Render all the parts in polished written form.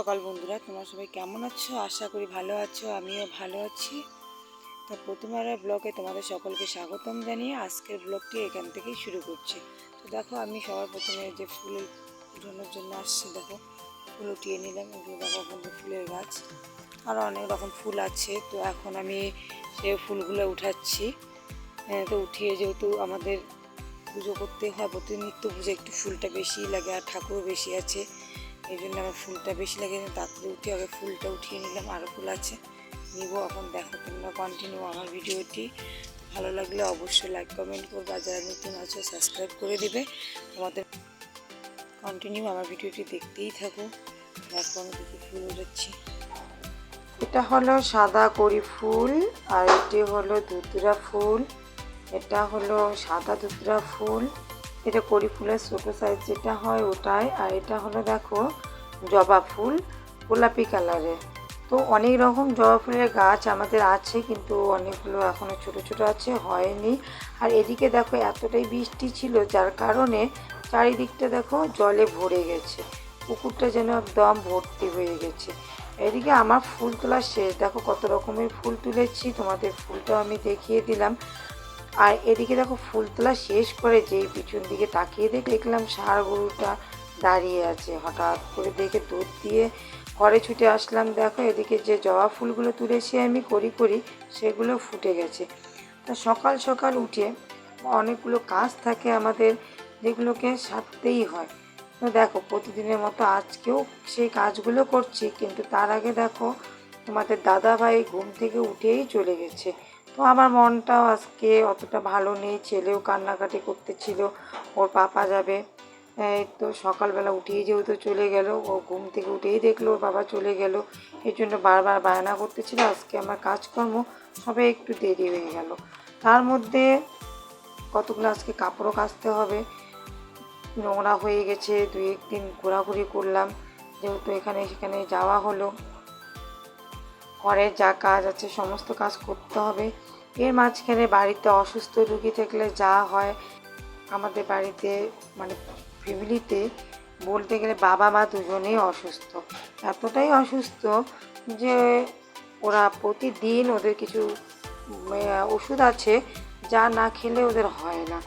সকাল বন্ধুরা, তোমরা সবাই কেমন আছো? আশা করি ভালো আছো, আমিও ভালো আছি। তো প্রথমবার ব্লগে তোমাদের সকলকে স্বাগতম জানিয়ে আজকের ব্লগটি এখান থেকেই শুরু করছি। তো দেখো, আমি সবার প্রথমে যে ফুল উঠানোর জন্য আসছি, দেখো ফুল উঠিয়ে নিলাম। এগুলো দেখো বন্ধু, ফুলের গাছ, আরও অনেক রকম ফুল আছে। তো এখন আমি সে ফুলগুলো উঠাচ্ছি। তো উঠিয়ে, যেহেতু আমাদের পুজো করতে হয়, প্রতিনিত্য পুজো একটু ফুলটা বেশি লাগে, আর ঠাকুরও বেশি আছে, এই জন্য আমার ফুলটা বেশি লাগে। তাড়াতাড়ি উঠে আগে ফুলটা উঠিয়ে নিলাম, আরও ফুল আছে নিব। এখন দেখো তোমরা কন্টিনিউ আমার ভিডিওটি, ভালো লাগলে অবশ্যই লাইক কমেন্ট করবে, আর যারা নতুন আছো সাবস্ক্রাইব করে দিবে। তোমাদের কন্টিনিউ আমার ভিডিওটি দেখতেই থাকো। দেখো আমি কী ফুল উঠাচ্ছি। এটা হলো সাদা কড়ি ফুল, আর এটি হলো ধুতরা ফুল। এটা হলো সাদা ধুতরা ফুল, এটা কড়ি ফুলের ছোটো সাইজ যেটা হয় ওটাই। আর এটা হলো দেখো জবা ফুল, গোলাপি কালারের। তো অনেক রকম জবা ফুলের গাছ আমাদের আছে, কিন্তু অনেকগুলো এখনও ছোটো ছোটো আছে, হয়নি। আর এদিকে দেখো এতটাই বৃষ্টি ছিল, যার কারণে চারিদিকটা দেখো জলে ভরে গেছে, পুকুরটা যেন একদম ভর্তি হয়ে গেছে। এদিকে আমার ফুল তোলা শেষ, দেখো কত রকমের ফুল তুলেছি, তোমাদের ফুলটাও আমি দেখিয়ে দিলাম। আর এদিকে দেখো ফুল তোলা শেষ করে যেই পিছন দিকে তাকিয়ে দেখলাম ষাঁড় গরুটা দাঁড়িয়ে আছে। হঠাৎ করে দেখে দুধ দিয়ে ঘরে ছুটে আসলাম। দেখো এদিকে যে জবা ফুলগুলো তুলেছি আমি করি সেগুলো ফুটে গেছে। তা সকাল সকাল উঠে অনেকগুলো কাজ থাকে আমাদের, যেগুলোকে সারতেই হয়। তো দেখো প্রতিদিনের মতো আজকেও সেই কাজগুলো করছি, কিন্তু তার আগে দেখো তোমাদের দাদাভাই ঘুম থেকে উঠেই চলে গেছে। তো আমার মনটাও আজকে অতটা ভালো নেই, ছেলেও কান্নাকাটি করতেছিল, ওর পাপা যাবে। এই তো সকালবেলা উঠেই যেহেতু চলে গেল, ও ঘুম থেকে উঠেই দেখলো ওর বাবা চলে গেল, এই জন্য বারবার বায়না করতেছিল। আজকে আমার কাজকর্ম সবে একটু দেরি হয়ে গেল। তার মধ্যে কতগুলো আজকে কাপড়ও কাচতে হবে, নোংরা হয়ে গেছে। দুই একদিন ঘোরাঘুরি করলাম, যেহেতু এখানে সেখানে যাওয়া হলো, ঘরের যা কাজ আছে সমস্ত কাজ করতে হবে। এর মাঝখানে বাড়িতে অসুস্থ রুগী থাকলে যা হয়, আমাদের বাড়িতে মানে ফ্যামিলিতে বলতে গেলে বাবা মা দুজনেই অসুস্থ, এতটাই অসুস্থ যে ওরা প্রতিদিন ওদের কিছু ওষুধ আছে যা না খেলে ওদের হয় না।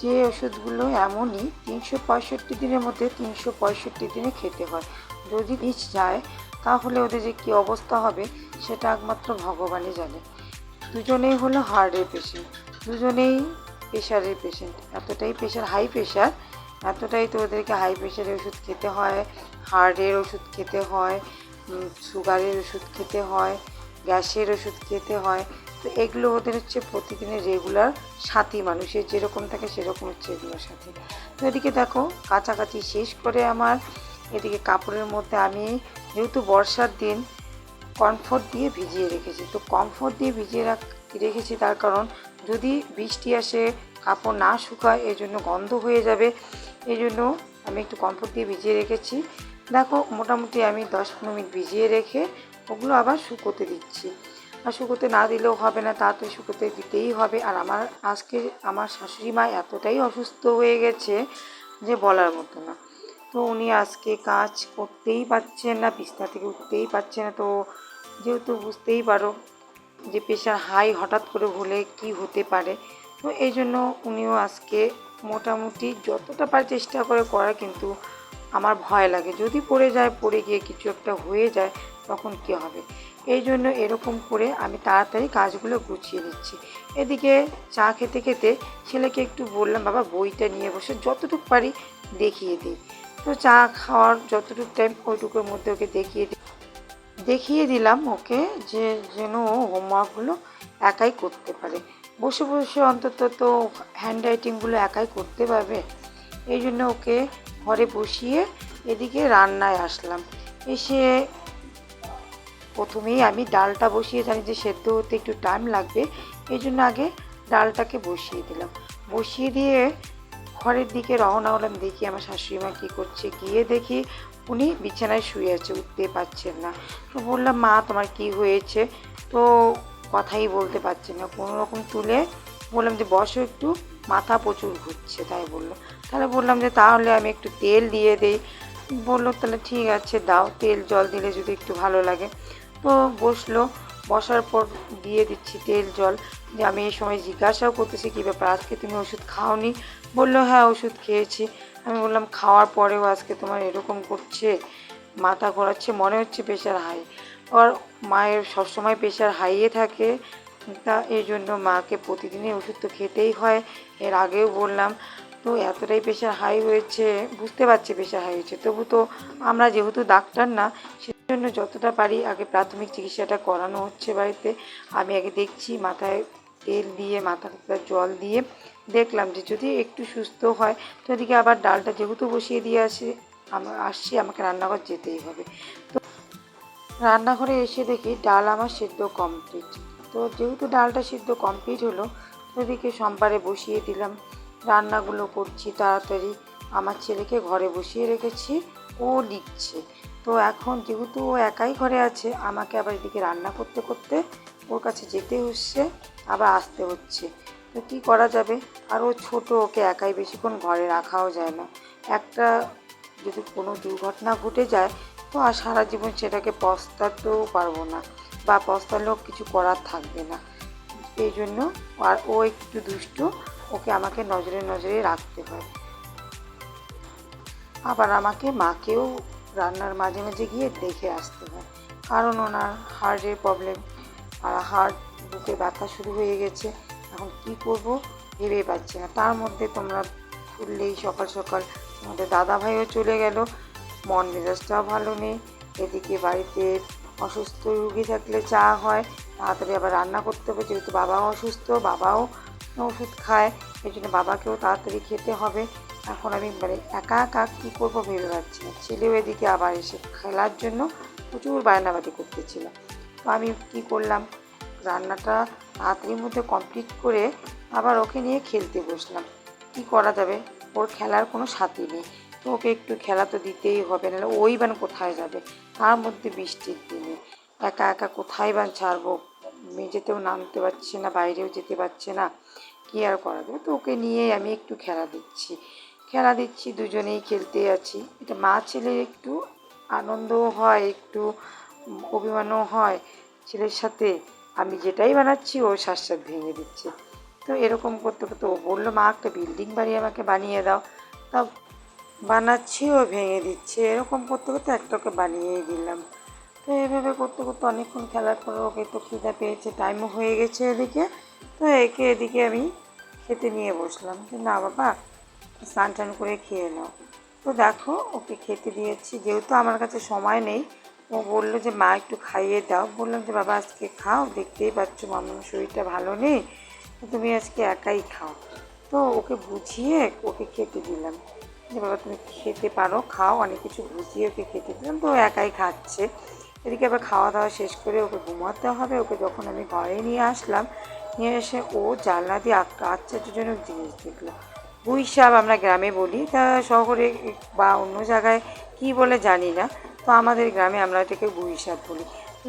যে ওষুধগুলো এমনই 365 দিনের মধ্যে 365 দিনে খেতে হয়, যদি মিস যায় তাহলে ওদের যে কী অবস্থা হবে সেটা একমাত্র ভগবানই জানে। দুজনেই হলো হার্টের পেশেন্ট, দুজনেই প্রেশারের পেশেন্ট, এতটাই প্রেশার, হাই প্রেশার, এতটাই তো ওদেরকে হাই প্রেশারের ওষুধ খেতে হয়, হার্টের ওষুধ খেতে হয়, সুগারের ওষুধ খেতে হয়, গ্যাসের ওষুধ খেতে হয়। তো এগুলো ওদের হচ্ছে প্রতিদিনের রেগুলার সাথী, মানুষের যেরকম থাকে সেরকম হচ্ছে এগুলোর সাথে। তো এদিকে দেখো কাছাকাছি শেষ করে আমার, এদিকে কাপড়ের মধ্যে আমি যেহেতু বর্ষার দিন কমফোর্ট দিয়ে ভিজিয়ে রেখেছি। তো কমফোর্ট দিয়ে ভিজিয়ে রেখেছি তার কারণ যদি বৃষ্টি আসে কাপড় না শুকায়, এই জন্য গন্ধ হয়ে যাবে, এই জন্য আমি একটু কমফোর্ট দিয়ে ভিজিয়ে রেখেছি। দেখো মোটামুটি আমি 10-15 মিনিট ভিজিয়ে রেখে ওগুলো আবার শুকোতে দিচ্ছি। আর শুকোতে না দিলেও হবে না, তাড়াতাড়ি শুকোতে দিতেই হবে। আর আজকে আমার শাশুড়ি মা এতটাই অসুস্থ হয়ে গেছে যে বলার মতো না। তো উনি আজকে কাজ করতেই পারছেন না, বিছনা থেকে উঠতেই পারছে না। তো যেহেতু বুঝতেই পারো যে প্রেশার হাই হঠাৎ করে হলে কি হতে পারে, তো এই জন্য উনিও আজকে মোটামুটি যতটা পারে চেষ্টা করে করার, কিন্তু আমার ভয় লাগে যদি পড়ে গিয়ে কিছু একটা হয়ে যায় তখন কী হবে। এই জন্য এরকম করে আমি তাড়াতাড়ি কাজগুলো গুছিয়ে নিচ্ছি। এদিকে চা খেতে খেতে ছেলেকে একটু বললাম, বাবা বইটা নিয়ে বসে যতটুকু পারি দেখিয়ে দিই। তো চা খাওয়ার যতটুকু টাইম ওইটুকুর মধ্যে ওকে দেখিয়ে দিলাম ওকে, যে যেন ও হোমওয়ার্কগুলো একাই করতে পারে, বসে বসে অন্তত তো হ্যান্ড রাইটিংগুলো একাই করতে পারবে। এই জন্য ওকে ঘরে বসিয়ে এদিকে রান্নায় আসলাম। এসে প্রথমেই আমি ডালটা বসিয়ে, জানি যে সেদ্ধ হতে একটু টাইম লাগবে, এই জন্য আগে ডালটাকে বসিয়ে দিলাম। বসিয়ে দিয়ে ঘরের দিকে রওনা হলাম, দেখি আমার শাশুড়ি মা কী করছে। গিয়ে দেখি উনি বিছানায় শুয়ে আছে, উঠতে পারছেন না। তো বললাম, মা তোমার কি হয়েছে? তো কথাই বলতে পারছে না, কোনো রকম তুলে বললাম যে বসো একটু, মাথা প্রচুর ঘুরছে। তাই বললো, তাহলে বললাম যে তাহলে আমি একটু তেল দিয়ে দিই। বললো তাহলে ঠিক আছে দাও, তেল জল দিলে যদি একটু ভালো লাগে। তো বসলো, বসার পর দিয়ে দিচ্ছি তেল জল। যে আমি এই সময় জিজ্ঞাসাও করতেছি কী ব্যাপার, আজকে তুমি ওষুধ খাওনি? বললো হ্যাঁ ওষুধ খেয়েছি। আমি বললাম খাওয়ার পরেও আজকে তোমার এরকম করছে, মাথা ঘোরাচ্ছে, মনে হচ্ছে প্রেশার হাই। আর মায়ের সবসময় প্রেশার হাইয়ে থাকে, তা এই জন্য মাকে প্রতিদিনই ওষুধ তো খেতেই হয়। এর আগেও বললাম। তো এতটাই প্রেশার হাই হয়েছে, বুঝতে পারছি প্রেশার হাই হয়েছে, তবু তো আমরা যেহেতু ডাক্তার না, সেজন্য যতটা পারি আগে প্রাথমিক চিকিৎসাটা করানো হচ্ছে বাড়িতে। আমি আগে দেখছি, মাথায় তেল দিয়ে মাথাটা জল দিয়ে দেখলাম যে যদি একটু সুস্থ হয়, তো এদিকে আবার ডালটা যেহেতু বসিয়ে দিয়ে আসছি, আমাকে রান্নাঘর যেতেই হবে। তো রান্নাঘরে এসে দেখি ডাল আমার সিদ্ধ কমপ্লিট। তো যেহেতু ডালটা সিদ্ধ কমপ্লিট হলো, তো এদিকে সম্বারে বসিয়ে দিলাম, রান্নাগুলো করছি তাড়াতাড়ি। আমার ছেলেকে ঘরে বসিয়ে রেখেছি, ও লিখছে। তো এখন যেহেতু ও একাই ঘরে আছে, আমাকে আবার এদিকে রান্না করতে করতে ওর কাছে যেতে হচ্ছে, আবার আসতে হচ্ছে। তো কী করা যাবে, আর ও ছোটো, ওকে একাই বেশিক্ষণ ঘরে রাখাও যায় না। একটা যদি কোনো দুর্ঘটনা ঘটে যায়, তো আর সারা জীবন সেটাকে পস্তাতেও পারবো না, বা পস্তালেও কিছু করার থাকবে না। এই জন্য আর ও একটু দুষ্টু, ওকে আমাকে নজরে নজরে রাখতে হয়। আবার আমাকে মাকেও রান্নার মাঝে মাঝে গিয়ে দেখে আসতে হয়, কারণ ওনার হার্টের প্রবলেম, আর হার্ট বুকে ব্যথা শুরু হয়ে গেছে। এখন কী করব ভেবে পাচ্ছি না। তার মধ্যে তোমরা শুনলেই সকাল সকাল আমাদের দাদাভাইও চলে গেল, মন মেজাজটাও ভালো নেই। এদিকে বাড়িতে অসুস্থ রুগী থাকলে চা হয়, তাড়াতাড়ি আবার রান্না করতে হবে, যেহেতু বাবাও অসুস্থ, বাবাও ওষুধ খায়, এই জন্য বাবাকেও তাড়াতাড়ি খেতে হবে। এখন আমি একা একা কী করবো ভেবে পাচ্ছি না। ছেলেও এদিকে আবার এসে খেলার জন্য প্রচুর বায়নাবাটি করতেছিল। তো আমি কী করলাম, রান্নাটা তাড়াতাড়ির মধ্যে কমপ্লিট করে আবার ওকে নিয়ে খেলতে বসলাম। কী করা যাবে, ওর খেলার কোনো সাথী নেই, তো ওকে একটু খেলা তো দিতেই হবে, নাহলে ওই বান কোথায় যাবে, তার মধ্যে বৃষ্টির দিনে একা একা কোথায় বান ছাড়বো, মেঝেতেও নামতে পারছে না, বাইরেও যেতে পারছে না, কী আর করা যাবে। তো ওকে নিয়েই আমি একটু খেলা দিচ্ছি, দুজনেই খেলতে আছি। এটা মা ছেলের একটু আনন্দও হয়, একটু অভিমানও হয় ছেলের সাথে। আমি যেটাই বানাচ্ছি ও সাথ ভেঙে দিচ্ছে। তো এরকম করতে করতে ও বললো মা একটা বিল্ডিং বাড়ি আমাকে বানিয়ে দাও, তা বানাচ্ছি ও ভেঙে দিচ্ছে। এরকম করতে করতে একটা ওকে বানিয়েই দিলাম। তো এইভাবে করতে করতে অনেকক্ষণ খেলার পর ওকে তো খিদা পেয়েছে, টাইমও হয়ে গেছে এদিকে। তো এদিকে আমি খেতে নিয়ে বসলাম, যে না বাবা স্নান টান করে খেয়ে নাও। তো দেখো ওকে খেতে দিয়েছি, যেহেতু আমার কাছে সময় নেই, ও বললো যে মা একটু খাইয়ে দাও। বললাম যে বাবা আজকে খাও, দেখতেই পাচ্ছ মামার শরীরটা ভালো নেই, তো তুমি আজকে একাই খাও। তো ওকে বুঝিয়ে ওকে খেতে দিলাম, যে বাবা তুমি খেতে পারো, খাও, অনেক কিছু বুঝিয়ে ওকে খেতে দিলাম। তো ও একাই খাচ্ছে। এদিকে আবার খাওয়া দাওয়া শেষ করে ওকে ঘুমাতে হবে। ওকে যখন আমি ঘরে নিয়ে আসলাম, নিয়ে এসে ও জানলা দিয়ে একটা আশ্চর্যজনক জিনিস দেখলো। গুইসাপ আমরা গ্রামে বলি, তা শহরে বা অন্য জায়গায় কী বলে জানি না, তো আমাদের গ্রামে আমরা এটাকে গুইসাপ বলি।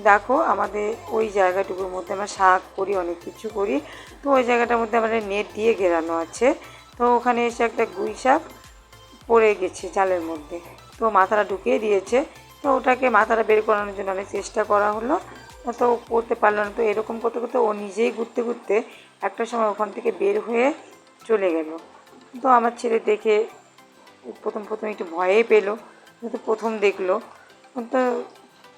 দেখো আমাদের ওই জায়গাটুকুর মধ্যে আমরা শাক করি, অনেক কিছু করি, তো ওই জায়গাটার মধ্যে আমাদের নেট দিয়ে ঘেরানো আছে। তো ওখানে এসে একটা গুইসাপ পড়ে গেছে জালের মধ্যে, তো মাথাটা ঢুকিয়ে দিয়েছে। তো ওটাকে মাথাটা বের করানোর জন্য অনেক চেষ্টা করা হলো, তো করতে পারলো না। তো এরকম করতে করতে ও নিজেই ঘুরতে ঘুরতে একটা সময় ওখান থেকে বের হয়ে চলে গেল। তো আমার ছেলে দেখে প্রথম একটু ভয়ই পেলো, কিন্তু প্রথম দেখলো। তো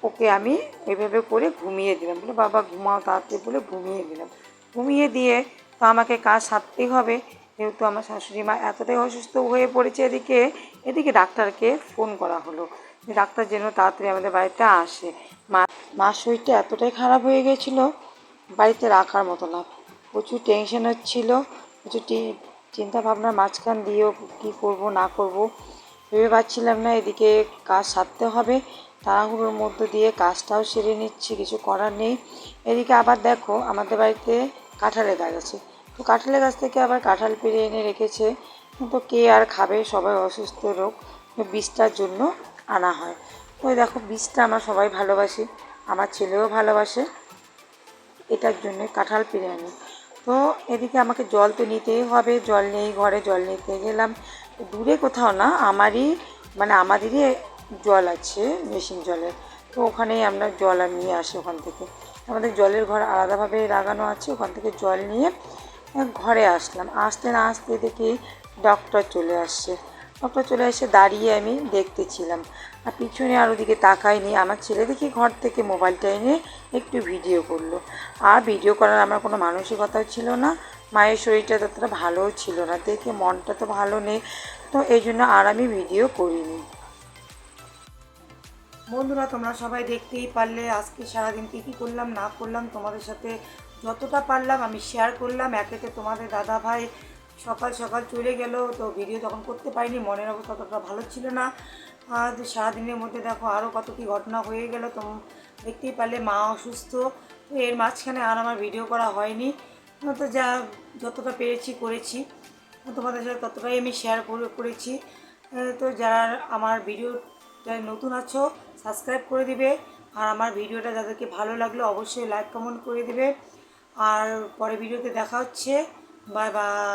ওকে আমি এইভাবে করে ঘুমিয়ে দিলাম, বলে বাবা ঘুমাও তাড়াতাড়ি বলে ঘুমিয়ে দিলাম। ঘুমিয়ে দিয়ে তো আমাকে কাজ সারতেই হবে, যেহেতু আমার শাশুড়ি মা এতটাই অসুস্থ হয়ে পড়েছে। এদিকে ডাক্তারকে ফোন করা হলো, যে ডাক্তার যেন তাড়াতাড়ি আমাদের বাড়িতে আসে। মার শরীরটা এতটাই খারাপ হয়ে গেছিলো, বাড়িতে রাখার মতো না। প্রচুর টেনশন হচ্ছিলো, প্রচুর চিন্তা ভাবনার মাঝখান দিয়েও কী করব না করব ভেবে পাচ্ছিলাম না। এদিকে কাজ সারতে হবে, তাড়াহুড়োর মধ্য দিয়ে কাজটাও সেরে নিচ্ছি, কিছু করার নেই। এদিকে আবার দেখো আমাদের বাড়িতে কাঁঠালের গাছ আছে, তো কাঁঠালের গাছ থেকে আবার কাঁঠাল পেড়ে এনে রেখেছে। তো কে আর খাবে, সবাই অসুস্থ লোক, বীজটার জন্য আনা হয়। ওই দেখো বীজটা আমরা সবাই ভালোবাসি, আমার ছেলেও ভালোবাসে, এটার জন্য কাঁঠাল পেড়ে আনি। তো এদিকে আমাকে জল তো নিতেই হবে, জল নেই ঘরে, জল নিতে গেলাম। দূরে কোথাও না, আমারই মানে আমাদেরই জল আছে মেশিন জলের, তো ওখানেই আমরা জল নিয়ে আসি ওখান থেকে। আমাদের জলের ঘর আলাদাভাবে লাগানো আছে, ওখান থেকে জল নিয়ে ঘরে আসলাম। আসতে না আসতে দেখি ডক্টর চলে আসছে। ডক্টর চলে এসে দাঁড়িয়ে আমি দেখতেছিলাম, আর পিছনে আর ওদিকে তাকাইনি। আমার ছেলে দেখি ঘর থেকে মোবাইলটা এনে একটু ভিডিও করলো, আর ভিডিও করার আমার কোনো মানসিকতাও ছিল না। মায়ের শরীরটা ততটা ভালোও ছিল না, দেখে মনটা তো ভালো নেই, তো এই জন্য আর আমি ভিডিও করিনি। বন্ধুরা, তোমরা সবাই দেখতেই পারলে আজকে সারাদিন কী কী করলাম না করলাম তোমাদের সাথে যতটা পারলাম আমি শেয়ার করলাম। একেতে তোমাদের দাদা ভাই সকাল সকাল চলে গেল, তো ভিডিও তখন করতে পারিনি, মনের অবস্থা ততটা ভালো ছিল না। আর সারাদিনের মধ্যে দেখো আরও কত কী ঘটনা হয়ে গেল, তো দেখতেই পারলে মা অসুস্থ, তো এর মাঝখানে আর আমার ভিডিও করা হয়নি। তো যা যতটা পেরেছি করেছি, তোমাদের সাথে ততটাই আমি শেয়ার করেছি। তো যারা আমার ভিডিওটা নতুন আছো সাবস্ক্রাইব করে দিবে, আর আমার ভিডিওটা যাদেরকে ভালো লাগলো অবশ্যই লাইক কমেন্ট করে দিবে। আর পরে ভিডিওতে দেখা হচ্ছে। Bye bye.